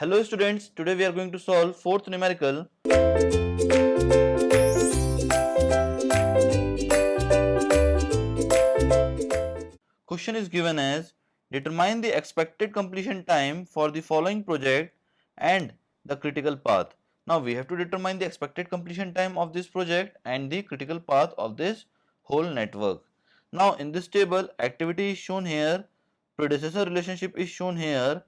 Hello students, today we are going to solve fourth numerical. Question is given as determine the expected completion time for the following project and the critical path. Now we have to determine the expected completion time of this project and the critical path of this whole network. Now in this table, activity is shown here, predecessor relationship is shown here,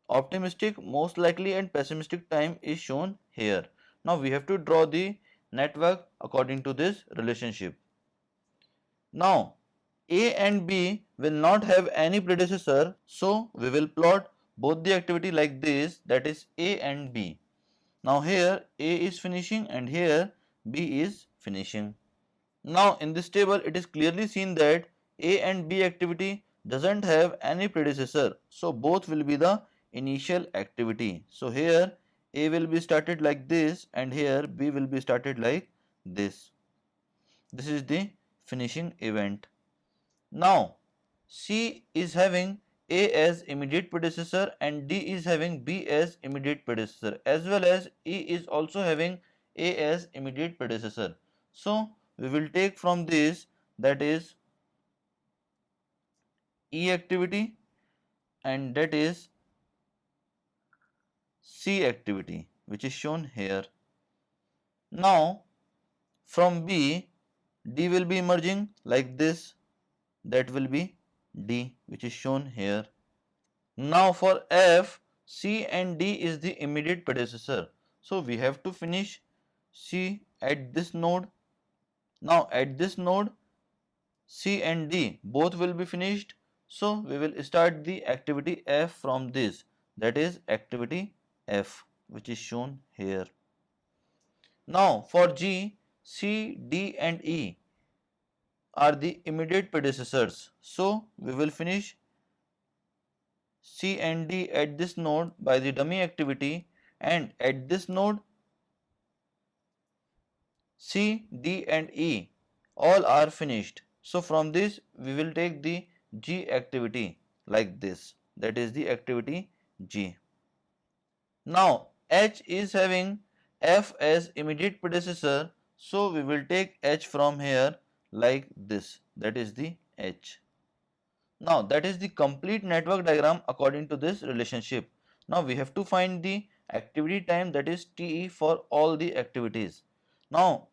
optimistic, most likely and pessimistic time is shown here. Now we have to draw the network according to this relationship. Now A and B will not have any predecessor, so we will plot both the activity like this, that is A and B. Now here A is finishing and here B is finishing. Now in this table it is clearly seen that A and B activity doesn't have any predecessor, so both will be the initial activity. So here A will be started like this and here B will be started like this. This is the finishing event. Now C is having A as immediate predecessor and D is having B as immediate predecessor, as well as E is also having A as immediate predecessor. So we will take from this, that is E activity and that is C activity, which is shown here. Now from B, D will be emerging like this, that will be D, which is shown here. Now for F, C and D is the immediate predecessor, so we have to finish C at this node. Now at this node C and D both will be finished, so we will start the activity F from this, that is activity F, which is shown here. Now for G, C, D and E are the immediate predecessors, so we will finish C and D at this node by the dummy activity, and at this node C, D and E all are finished. So from this we will take the G activity like this, that is the activity G. Now H is having F as immediate predecessor, so we will take H from here like this, that is the H. Now that is the complete network diagram according to this relationship. Now we have to find the activity time, that is TE, for all the activities. Now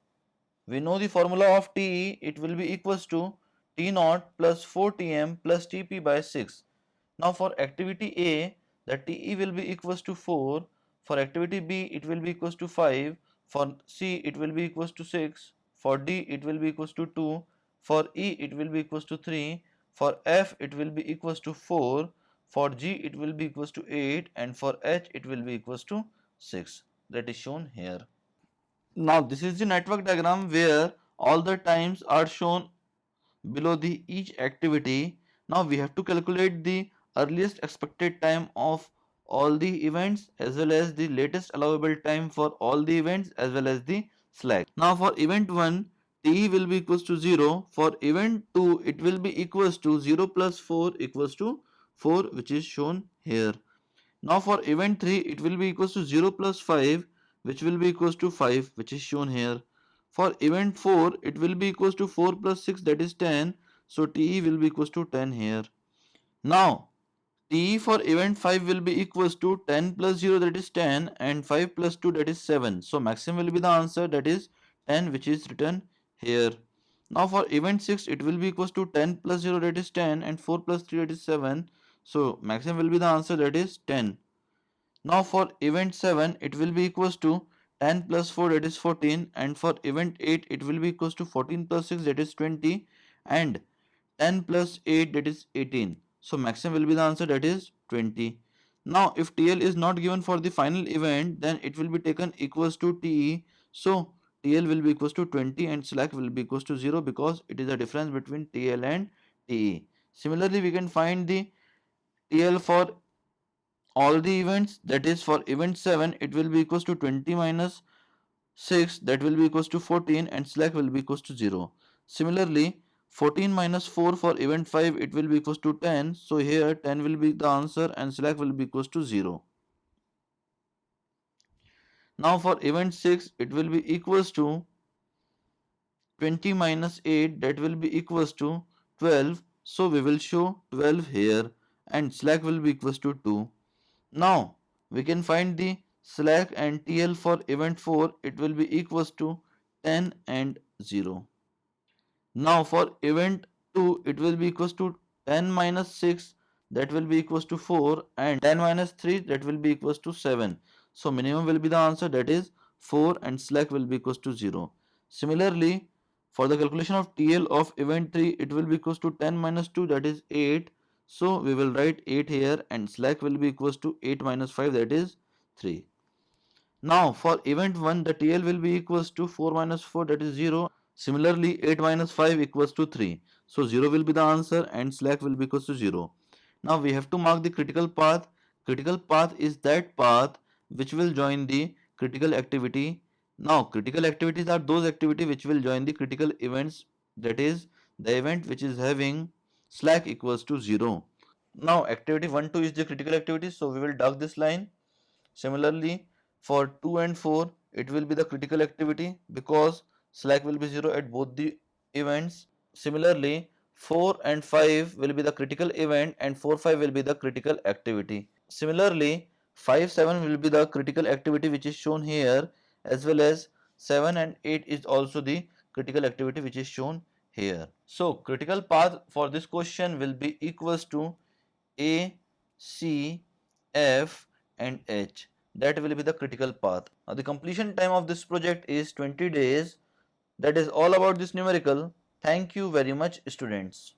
we know the formula of TE, it will be equals to T naught plus 4Tm plus Tp by 6. Now for activity A, the TE will be equals to 4, for activity B it will be equals to 5, for C it will be equals to 6, for D it will be equals to 2, for E it will be equals to 3, for F it will be equals to 4, for G it will be equals to 8, and for H it will be equals to 6. That is shown here. Now this is the network diagram where all the times are shown below the each activity. Now we have to calculate the earliest expected time of all the events as well as the latest allowable time for all the events as well as the slack. Now for event 1, T will be equals to 0. For event 2, it will be equals to 0 plus 4 equals to 4, which is shown here. Now for event 3, it will be equals to 0 plus 5, which will be equals to 5, which is shown here. For event 4, it will be equals to 4 plus 6, that is 10. So TE will be equals to 10 here. Now TE for event 5 will be equals to 10 plus 0, that is 10, and 5 plus 2, that is 7. So maximum will be the answer, that is 10, which is written here. Now for event 6, it will be equals to 10 plus 0, that is 10, and 4 plus 3, that is 7. So maximum will be the answer, that is 10. Now for event 7, it will be equals to 10 plus 4, that is 14, and for event 8 it will be equals to 14 plus 6, that is 20, and 10 plus 8, that is 18. So maximum will be the answer, that is 20. Now if TL is not given for the final event, then it will be taken equals to TE. So TL will be equals to 20 and slack will be equals to 0 because it is the difference between TL and TE. Similarly, we can find the TL for all the events, that is for event 7 it will be equals to 20 minus 6, that will be equals to 14, and slack will be equals to 0. Similarly 14 minus 4 for event 5 it will be equals to 10, so here 10 will be the answer and slack will be equals to 0. Now for event 6 it will be equals to 20 minus 8, that will be equals to 12. So we will show 12 here and slack will be equals to 2. Now we can find the slack and TL for event 4. It will be equals to 10 and 0. Now for event 2 it will be equals to 10 minus 6, that will be equals to 4, and 10 minus 3, that will be equals to 7. So minimum will be the answer, that is 4, and slack will be equals to 0. Similarly, for the calculation of TL of event 3 it will be equals to 10 minus 2, that is 8. So we will write 8 here and slack will be equals to 8 minus 5, that is 3. Now for event 1 the TL will be equals to 4 minus 4, that is 0. Similarly 8 minus 5 equals to 3. So 0 will be the answer and slack will be equals to 0. Now we have to mark the critical path. Critical path is that path which will join the critical activity. Now critical activities are those activities which will join the critical events, that is the event which is having slack equals to 0. Now activity 1 2 is the critical activity, so we will duck this line. Similarly, for 2 and 4, it will be the critical activity because slack will be 0 at both the events. Similarly, 4 and 5 will be the critical event and 4 5 will be the critical activity. Similarly, 5 7 will be the critical activity which is shown here, as well as 7 and 8 is also the critical activity which is shown here. So, critical path for this question will be equals to A, C, F and H. That will be the critical path. Now the completion time of this project is 20 days. That is all about this numerical. Thank you very much, students.